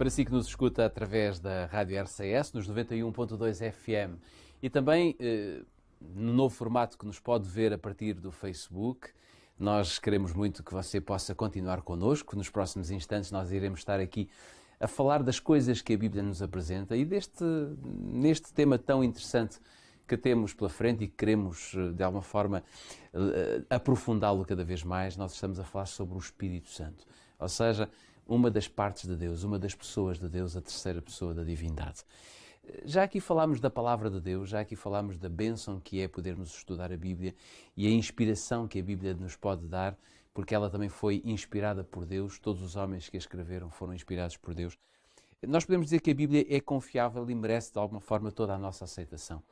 Para si que nos escuta através da Rádio RCS, nos 91.2 FM e também no novo formato que nos pode ver a partir do Facebook, nós queremos muito que você possa continuar connosco. Nos próximos instantes nós iremos estar aqui a falar das coisas que a Bíblia nos apresenta e neste tema tão interessante que temos pela frente e que queremos, de alguma forma, aprofundá-lo cada vez mais. Nós estamos a falar sobre o Espírito Santo, ou seja, uma das partes de Deus, uma das pessoas de Deus, a terceira pessoa da divindade. Já aqui falámos da palavra de Deus, já aqui falámos da bênção que é podermos estudar a Bíblia e a inspiração que a Bíblia nos pode dar, porque ela também foi inspirada por Deus, todos os homens que a escreveram foram inspirados por Deus. Nós podemos dizer que a Bíblia é confiável e merece de alguma forma toda a nossa aceitação.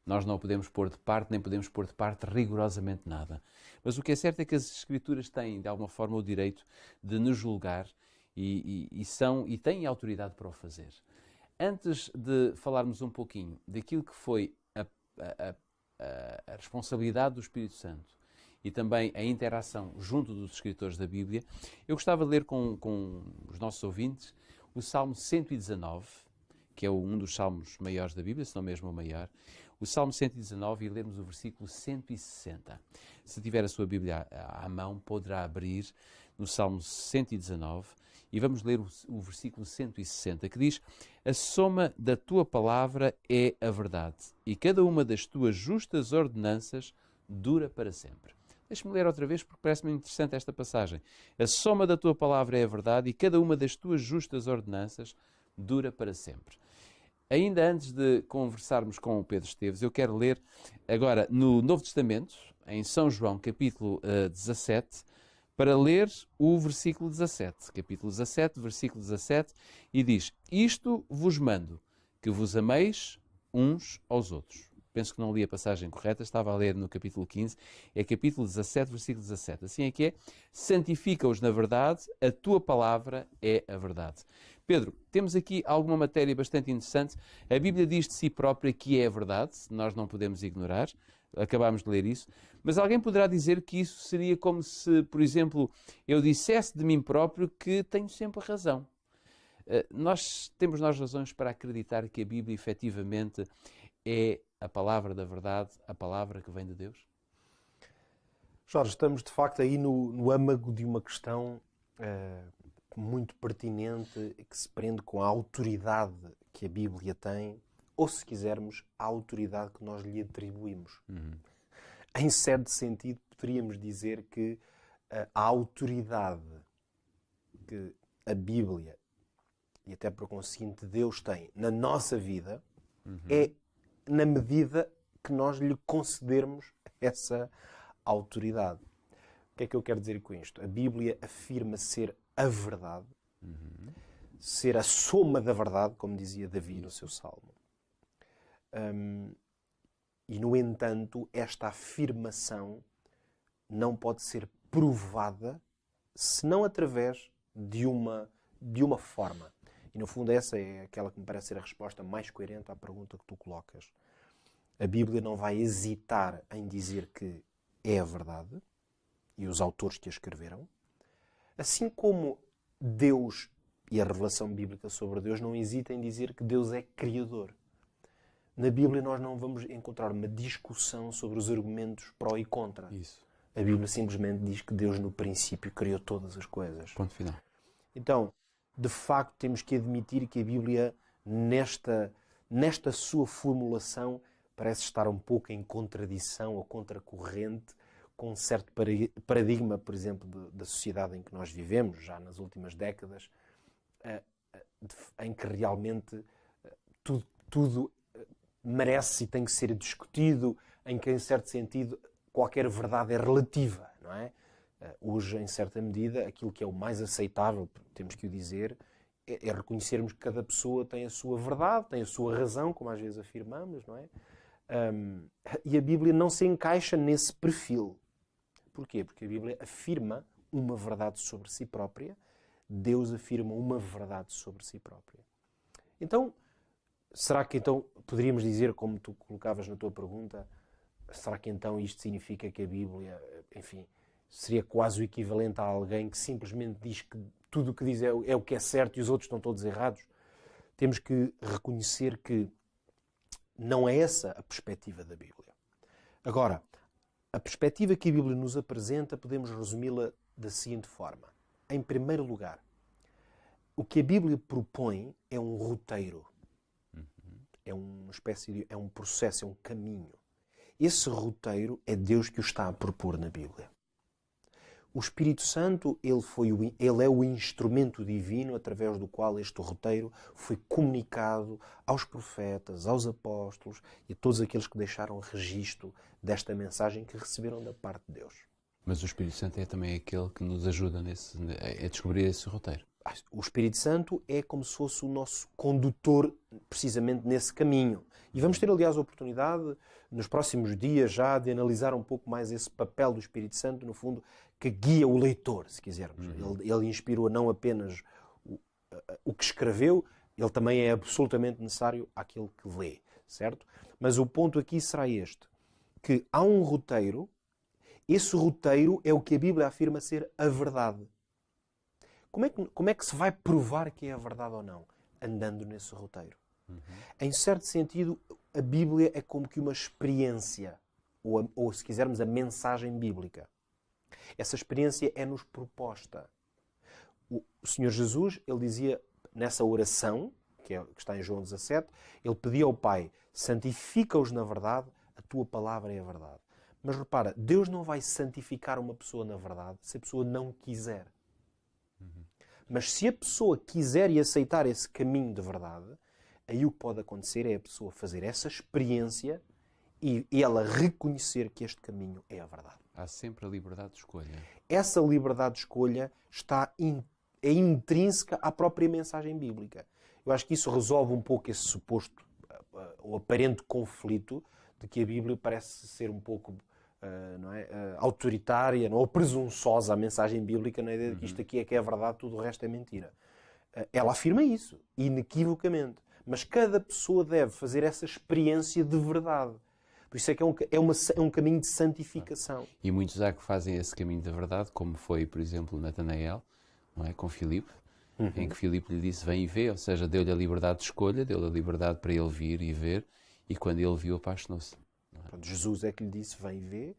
Nós não podemos pôr de parte, nem podemos pôr de parte rigorosamente nada. Mas o que é certo é que as Escrituras têm, de alguma forma, o direito de nos julgar e têm autoridade para o fazer. Antes de falarmos um pouquinho daquilo que foi a responsabilidade do Espírito Santo e também a interação junto dos escritores da Bíblia, eu gostava de ler com os nossos ouvintes o Salmo 119, que é um dos salmos maiores da Bíblia, se não mesmo o maior, o Salmo 119, e lermos o versículo 160. Se tiver a sua Bíblia à mão, poderá abrir no Salmo 119 e vamos ler o versículo 160, que diz: a soma da tua palavra é a verdade, e cada uma das tuas justas ordenanças dura para sempre. Deixa-me ler outra vez porque parece-me interessante esta passagem. A soma da tua palavra é a verdade, e cada uma das tuas justas ordenanças dura para sempre. Ainda antes de conversarmos com o Pedro Esteves, eu quero ler agora no Novo Testamento, em São João, capítulo 17, para ler o versículo 17. Capítulo 17, versículo 17, e diz: isto vos mando, que vos ameis uns aos outros. Penso que não li a passagem correta, estava a ler no capítulo 15, é capítulo 17, versículo 17. Assim é que é: santifica-os na verdade, a tua palavra é a verdade. Pedro, temos aqui alguma matéria bastante interessante. A Bíblia diz de si própria que é a verdade, nós não podemos ignorar, acabámos de ler isso, mas alguém poderá dizer que isso seria como se, por exemplo, eu dissesse de mim próprio que tenho sempre razão. Temos razões para acreditar que a Bíblia efetivamente é a palavra da verdade, a palavra que vem de Deus? Jorge, estamos de facto aí no âmago de uma questão muito pertinente que se prende com a autoridade que a Bíblia tem, ou se quisermos, a autoridade que nós lhe atribuímos. Em certo sentido, poderíamos dizer que a autoridade que a Bíblia e até por conseguinte Deus tem na nossa vida é na medida que nós lhe concedermos essa autoridade. O que é que eu quero dizer com isto? A Bíblia afirma ser a verdade, ser a soma da verdade, como dizia Davi no seu Salmo. E, no entanto, esta afirmação não pode ser provada senão através de uma forma. E, no fundo, essa é aquela que me parece ser a resposta mais coerente à pergunta que tu colocas. A Bíblia não vai hesitar em dizer que é a verdade, e os autores que a escreveram, assim como Deus e a revelação bíblica sobre Deus não hesita em dizer que Deus é criador. Na Bíblia nós não vamos encontrar uma discussão sobre os argumentos pró e contra. Isso. A Bíblia simplesmente diz que Deus no princípio criou todas as coisas. Ponto final. Então, de facto, temos que admitir que a Bíblia, nesta sua formulação, parece estar um pouco em contradição ou contracorrente com um certo paradigma, por exemplo, da sociedade em que nós vivemos, já nas últimas décadas, em que realmente tudo merece e tem que ser discutido, em que, em certo sentido, qualquer verdade é relativa, não é? Hoje, em certa medida, aquilo que é o mais aceitável, temos que o dizer, é reconhecermos que cada pessoa tem a sua verdade, tem a sua razão, como às vezes afirmamos, não é? E a Bíblia não se encaixa nesse perfil. Porquê? Porque a Bíblia afirma uma verdade sobre si própria, Deus afirma uma verdade sobre si própria. Então, será que então poderíamos dizer, como tu colocavas na tua pergunta, será que então isto significa que a Bíblia, enfim, seria quase o equivalente a alguém que simplesmente diz que tudo o que diz é o que é certo e os outros estão todos errados. Temos que reconhecer que não é essa a perspectiva da Bíblia. Agora, a perspectiva que a Bíblia nos apresenta podemos resumi-la da seguinte forma. Em primeiro lugar, o que a Bíblia propõe é um roteiro. É uma espécie de, é um processo, é um caminho. Esse roteiro é Deus que o está a propor na Bíblia. O Espírito Santo, ele é o instrumento divino através do qual este roteiro foi comunicado aos profetas, aos apóstolos e a todos aqueles que deixaram registro desta mensagem que receberam da parte de Deus. Mas o Espírito Santo é também aquele que nos ajuda a descobrir esse roteiro. O Espírito Santo é como se fosse o nosso condutor precisamente nesse caminho. E vamos ter, aliás, a oportunidade, nos próximos dias já, de analisar um pouco mais esse papel do Espírito Santo, no fundo, que guia o leitor, se quisermos. Ele inspirou não apenas o que escreveu, ele também é absolutamente necessário àquele que lê, certo? Mas o ponto aqui será este, que há um roteiro, esse roteiro é o que a Bíblia afirma ser a verdade. Como é que se vai provar que é a verdade ou não? Andando nesse roteiro. Em certo sentido, a Bíblia é como que uma experiência, ou se quisermos, a mensagem bíblica. Essa experiência é-nos proposta. O Senhor Jesus, ele dizia nessa oração, que está em João 17, ele pedia ao Pai, santifica-os na verdade, a tua palavra é a verdade. Mas repara, Deus não vai santificar uma pessoa na verdade se a pessoa não quiser. Mas se a pessoa quiser e aceitar esse caminho de verdade, aí o que pode acontecer é a pessoa fazer essa experiência e ela reconhecer que este caminho é a verdade. Há sempre a liberdade de escolha. Essa liberdade de escolha é intrínseca à própria mensagem bíblica. Eu acho que isso resolve um pouco esse suposto, o aparente conflito de que a Bíblia parece ser um pouco autoritária, ou presunçosa a mensagem bíblica, na ideia de que isto aqui é que é a verdade, tudo o resto é mentira. Ela afirma isso, inequivocamente. Mas cada pessoa deve fazer essa experiência de verdade. Por isso é que é um caminho de santificação. E muitos há que fazem esse caminho da verdade, como foi, por exemplo, Natanael, não é? Com Filipe, em que Filipe lhe disse, vem e vê, ou seja, deu-lhe a liberdade de escolha, deu-lhe a liberdade para ele vir e ver, e quando ele viu, apaixonou-se. Jesus é que lhe disse, vem e vê.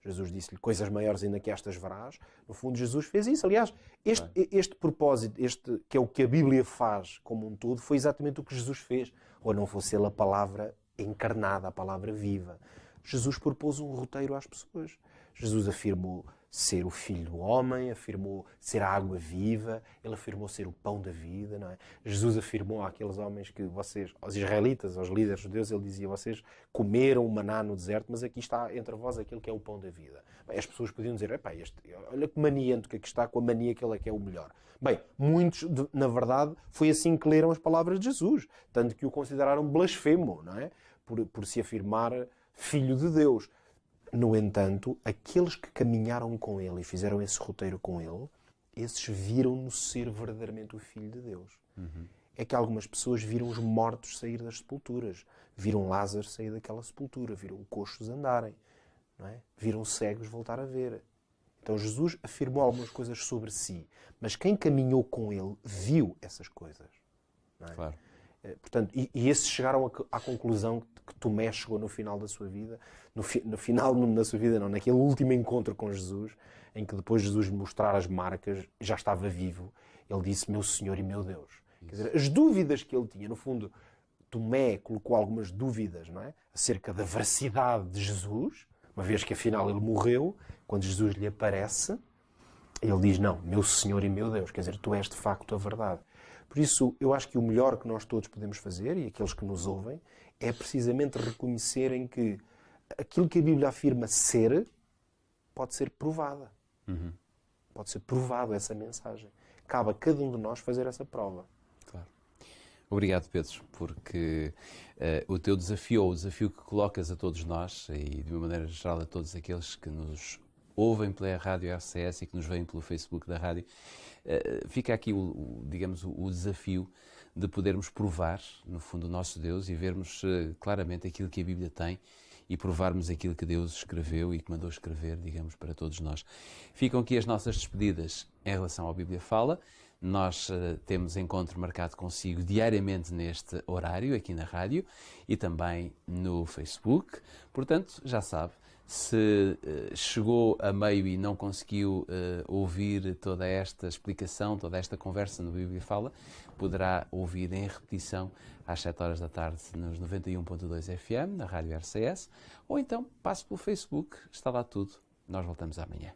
Jesus disse-lhe, coisas maiores ainda que estas verás. No fundo, Jesus fez isso. Aliás, este propósito, que é o que a Bíblia faz como um todo, foi exatamente o que Jesus fez. Ou não fosse ele a palavra encarnada, a palavra viva. Jesus propôs um roteiro às pessoas. Jesus afirmou ser o Filho do Homem, afirmou ser a água viva, ele afirmou ser o pão da vida, não é? Jesus afirmou àqueles homens que vocês, aos israelitas, aos líderes judeus, ele dizia, vocês comeram o maná no deserto, mas aqui está entre vós aquilo que é o pão da vida. Bem, as pessoas podiam dizer, epá, olha que maniante que aqui está com a mania que ele é que é o melhor. Bem, muitos, na verdade, foi assim que leram as palavras de Jesus, tanto que o consideraram blasfemo, não é? Por se afirmar filho de Deus. No entanto, aqueles que caminharam com ele e fizeram esse roteiro com ele, esses viram-no ser verdadeiramente o Filho de Deus. É que algumas pessoas viram os mortos sair das sepulturas, viram Lázaro sair daquela sepultura, viram coxos andarem, não é? Viram cegos voltar a ver. Então Jesus afirmou algumas coisas sobre si, mas quem caminhou com ele viu essas coisas. Não é? Claro. Portanto, e esses chegaram à conclusão que Tomé chegou no final da sua vida, no final da sua vida não, naquele último encontro com Jesus, em que depois Jesus lhe mostrar as marcas, já estava vivo, ele disse, meu Senhor e meu Deus. Quer dizer, as dúvidas que ele tinha, no fundo, Tomé colocou algumas dúvidas, não é? Acerca da veracidade de Jesus, uma vez que afinal ele morreu, quando Jesus lhe aparece, ele diz, não, meu Senhor e meu Deus, quer dizer, tu és de facto a verdade. Por isso, eu acho que o melhor que nós todos podemos fazer, e aqueles que nos ouvem, é precisamente reconhecerem que aquilo que a Bíblia afirma ser, pode ser provada. Pode ser provado essa mensagem. Cabe a cada um de nós fazer essa prova. Claro. Obrigado, Pedro, porque o teu desafio, ou o desafio que colocas a todos nós, e de uma maneira geral a todos aqueles que nos ouvem pela Rádio RCS e que nos veem pelo Facebook da Rádio, fica aqui, digamos, o desafio de podermos provar, no fundo, o nosso Deus e vermos claramente aquilo que a Bíblia tem e provarmos aquilo que Deus escreveu e que mandou escrever, digamos, para todos nós. Ficam aqui as nossas despedidas em relação à Bíblia Fala. Nós temos encontro marcado consigo diariamente neste horário, aqui na rádio e também no Facebook. Portanto, já sabe, se chegou a meio e não conseguiu ouvir toda esta explicação, toda esta conversa no Bíblia Fala, poderá ouvir em repetição às 7 horas da tarde nos 91.2 FM, na rádio RCS, ou então passe pelo Facebook, está lá tudo. Nós voltamos amanhã.